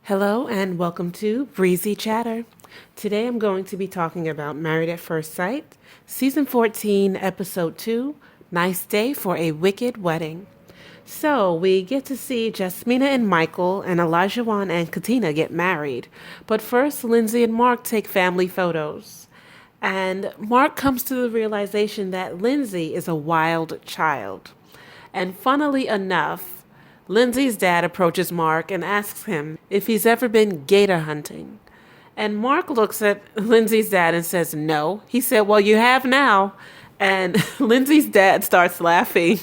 Hello and welcome to Breezy Chatter. Today I'm going to be talking about Married at First Sight, Season 14, Episode 2, Nice Day for a Wicked Wedding. So we get to see Jasmina and Michael and Elijahwan and Katina get married. But first, Lindsay and Mark take family photos. And Mark comes to the realization that Lindsay is a wild child. And funnily enough, Lindsay's dad approaches Mark and asks him if he's ever been gator hunting. And Mark looks at Lindsay's dad and says, no. He said, well, you have now. And Lindsay's dad starts laughing.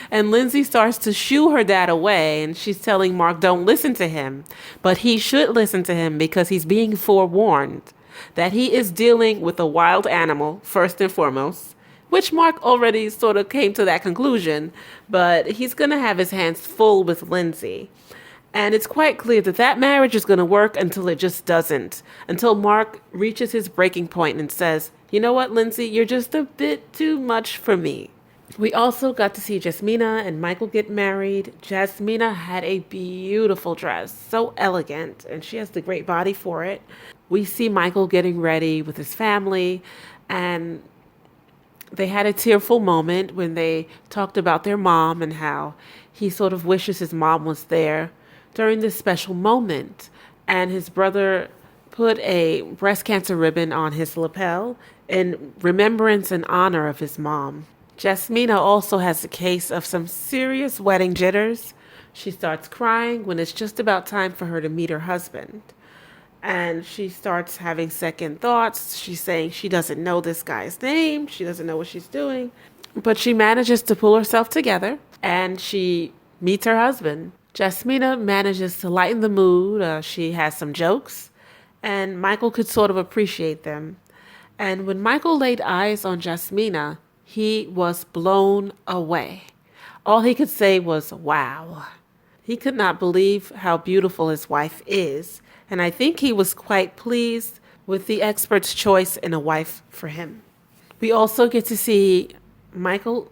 And Lindsay starts to shoo her dad away. And she's telling Mark, don't listen to him. But he should listen to him because he's being forewarned that he is dealing with a wild animal, first and foremost, which Mark already sort of came to that conclusion, but he's going to have his hands full with Lindsay. And it's quite clear that that marriage is going to work until it just doesn't, until Mark reaches his breaking point and says, you know what, Lindsay, you're just a bit too much for me. We also got to see Jasmina and Michael get married. Jasmina had a beautiful dress, so elegant, and she has the great body for it. We see Michael getting ready with his family, and they had a tearful moment when they talked about their mom and how he sort of wishes his mom was there during this special moment. And his brother put a breast cancer ribbon on his lapel in remembrance and honor of his mom. Jasmina also has a case of some serious wedding jitters. She starts crying when it's just about time for her to meet her husband. And she starts having second thoughts. She's saying she doesn't know this guy's name. She doesn't know what she's doing. But she manages to pull herself together and she meets her husband. Jasmina manages to lighten the mood. She has some jokes and Michael could sort of appreciate them. And when Michael laid eyes on Jasmina, he was blown away. All he could say was, wow. He could not believe how beautiful his wife is. And I think he was quite pleased with the expert's choice in a wife for him. We also get to see Michael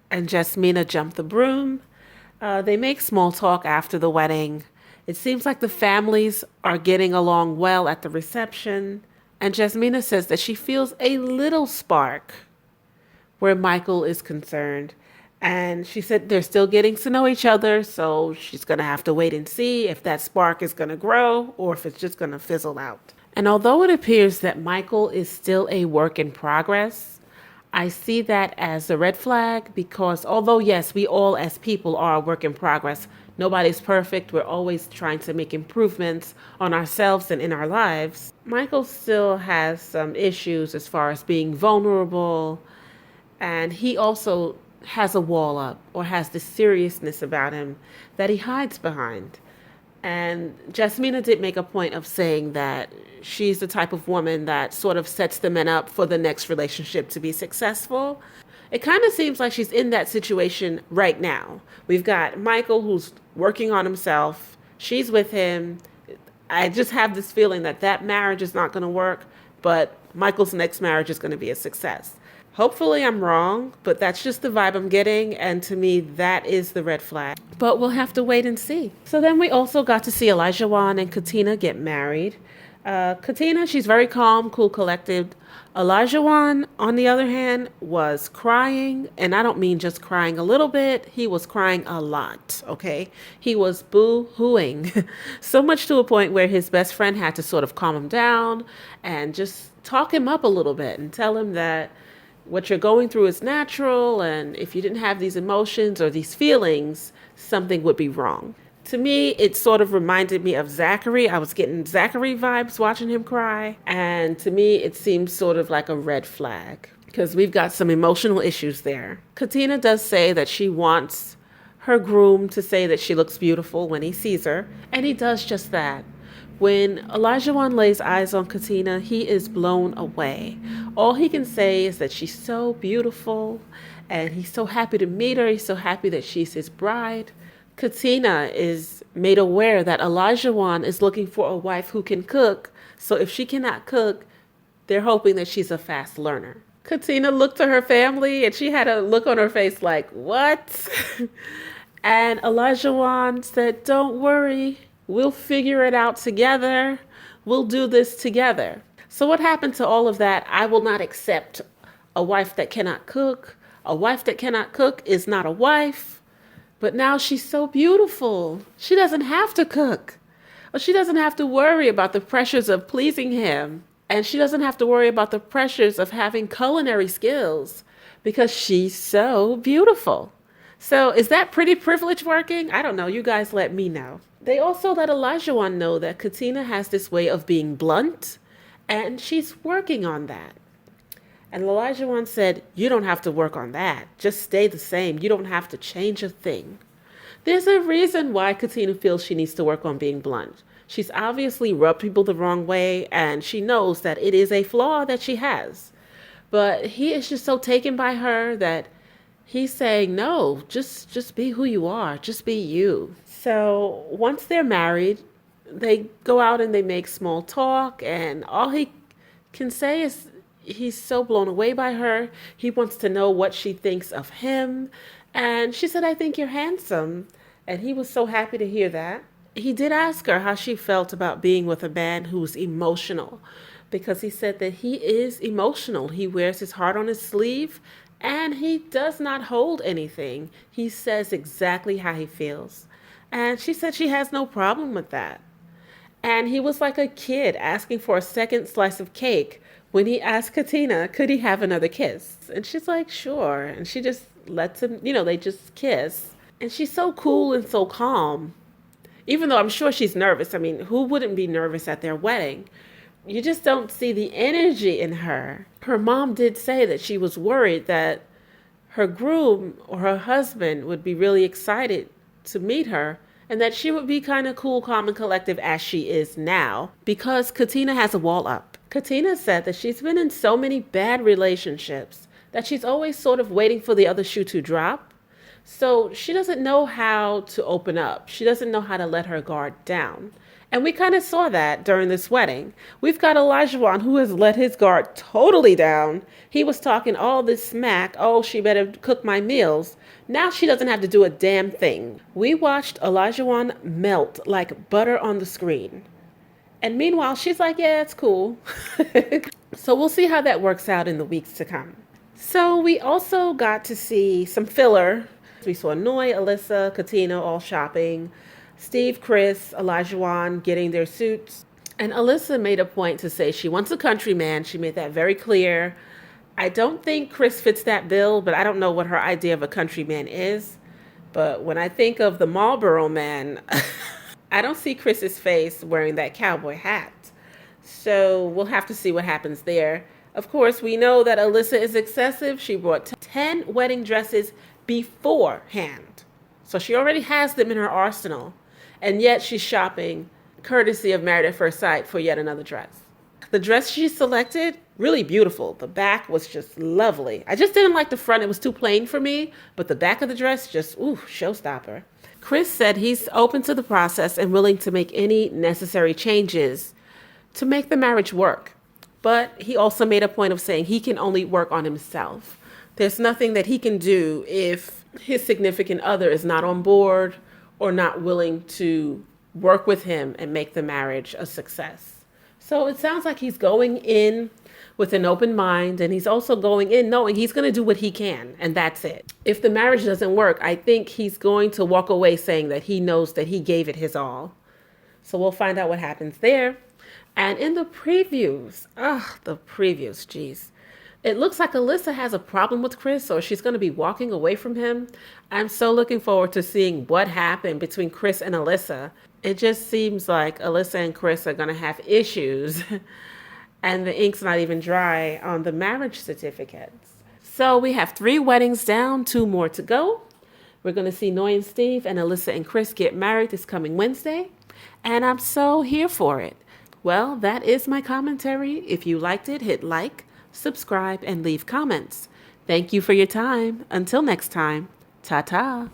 and Jasmina jump the broom. They make small talk after the wedding. It seems like the families are getting along well at the reception. And Jasmina says that she feels a little spark where Michael is concerned. And she said they're still getting to know each other, so she's going to have to wait and see if that spark is going to grow or if it's just going to fizzle out. And although it appears that Michael is still a work in progress, I see that as a red flag because although, yes, we all as people are a work in progress, nobody's perfect, we're always trying to make improvements on ourselves and in our lives, Michael still has some issues as far as being vulnerable, and he also has a wall up or has this seriousness about him that he hides behind. And Jasmina did make a point of saying that she's the type of woman that sort of sets the men up for the next relationship to be successful. It kind of seems like she's in that situation right now. We've got Michael who's working on himself. She's with him. I just have this feeling that that marriage is not going to work, but Michael's next marriage is going to be a success. Hopefully I'm wrong, but that's just the vibe I'm getting, and to me, that is the red flag. But we'll have to wait and see. So then we also got to see Elijahwan and Katina get married. Katina, she's very calm, cool, collected. Elijahwan, on the other hand, was crying, and I don't mean just crying a little bit. He was crying a lot, okay? He was boo-hooing, so much to a point where his best friend had to sort of calm him down and just talk him up a little bit and tell him that what you're going through is natural, and if you didn't have these emotions or these feelings, something would be wrong. To me, it sort of reminded me of Zachary. I was getting Zachary vibes watching him cry, and to me, it seems sort of like a red flag because we've got some emotional issues there. Katina does say that she wants her groom to say that she looks beautiful when he sees her, and he does just that. When Elijahwan lays eyes on Katina, he is blown away. All he can say is that she's so beautiful, and he's so happy to meet her. He's so happy that she's his bride. Katina is made aware that Elijahwan is looking for a wife who can cook, so if she cannot cook, they're hoping that she's a fast learner. Katina looked to her family, and she had a look on her face like, what? And Elijahwan said, don't worry. We'll figure it out together. We'll do this together. So what happened to all of that? I will not accept a wife that cannot cook. A wife that cannot cook is not a wife. But now she's so beautiful. She doesn't have to cook. Or she doesn't have to worry about the pressures of pleasing him. And she doesn't have to worry about the pressures of having culinary skills because she's so beautiful. So is that pretty privilege working? I don't know. You guys let me know. They also let Elijah know that Katina has this way of being blunt, and she's working on that. And Elijah said, you don't have to work on that. Just stay the same. You don't have to change a thing. There's a reason why Katina feels she needs to work on being blunt. She's obviously rubbed people the wrong way, and she knows that it is a flaw that she has. But he is just so taken by her that he's saying, no, just be who you are. Just be you. So once they're married, they go out and they make small talk, and all he can say is he's so blown away by her. He wants to know what she thinks of him. And she said, I think you're handsome. And he was so happy to hear that. He did ask her how she felt about being with a man who's emotional, because he said that he is emotional. He wears his heart on his sleeve, and he does not hold anything. He says exactly how he feels. And she said she has no problem with that. And he was like a kid asking for a second slice of cake when he asked Katina, could he have another kiss? And she's like, sure. And she just lets him, they just kiss. And she's so cool and so calm. Even though I'm sure she's nervous. I mean, who wouldn't be nervous at their wedding? You just don't see the energy in her. Her mom did say that she was worried that her groom or her husband would be really excited to meet her, and that she would be kind of cool, calm, and collective as she is now, because Katina has a wall up. Katina said that she's been in so many bad relationships that she's always sort of waiting for the other shoe to drop. So she doesn't know how to open up. She doesn't know how to let her guard down. And we kind of saw that during this wedding. We've got Elijah who has let his guard totally down. He was talking all this smack. Oh, she better cook my meals. Now she doesn't have to do a damn thing. We watched Elijah melt like butter on the screen. And meanwhile, she's like, yeah, it's cool. So we'll see how that works out in the weeks to come. So we also got to see some filler. We saw Noi, Alyssa, Katina all shopping. Steve, Chris, Elijah getting their suits. And Alyssa made a point to say she wants a country man. She made that very clear. I don't think Chris fits that bill, but I don't know what her idea of a country man is. But when I think of the Marlboro man, I don't see Chris's face wearing that cowboy hat. So we'll have to see what happens there. Of course, we know that Alyssa is excessive. She bought 10 wedding dresses beforehand. So she already has them in her arsenal. And yet she's shopping, courtesy of Married at First Sight, for yet another dress. The dress she selected, really beautiful. The back was just lovely. I just didn't like the front. It was too plain for me. But the back of the dress, just, showstopper. Chris said he's open to the process and willing to make any necessary changes to make the marriage work. But he also made a point of saying he can only work on himself. There's nothing that he can do if his significant other is not on board or not willing to work with him and make the marriage a success. So it sounds like he's going in with an open mind, and he's also going in knowing he's going to do what he can, and that's it. If the marriage doesn't work, I think he's going to walk away saying that he knows that he gave it his all. So we'll find out what happens there. And in the previews, geez. It looks like Alyssa has a problem with Chris, or she's going to be walking away from him. I'm so looking forward to seeing what happened between Chris and Alyssa. It just seems like Alyssa and Chris are going to have issues, and the ink's not even dry on the marriage certificates. So we have 3 weddings down, 2 more to go. We're going to see Noi and Steve and Alyssa and Chris get married this coming Wednesday, and I'm so here for it. Well, that is my commentary. If you liked it, hit like, subscribe, and leave comments. Thank you for your time. Until next time, ta-ta.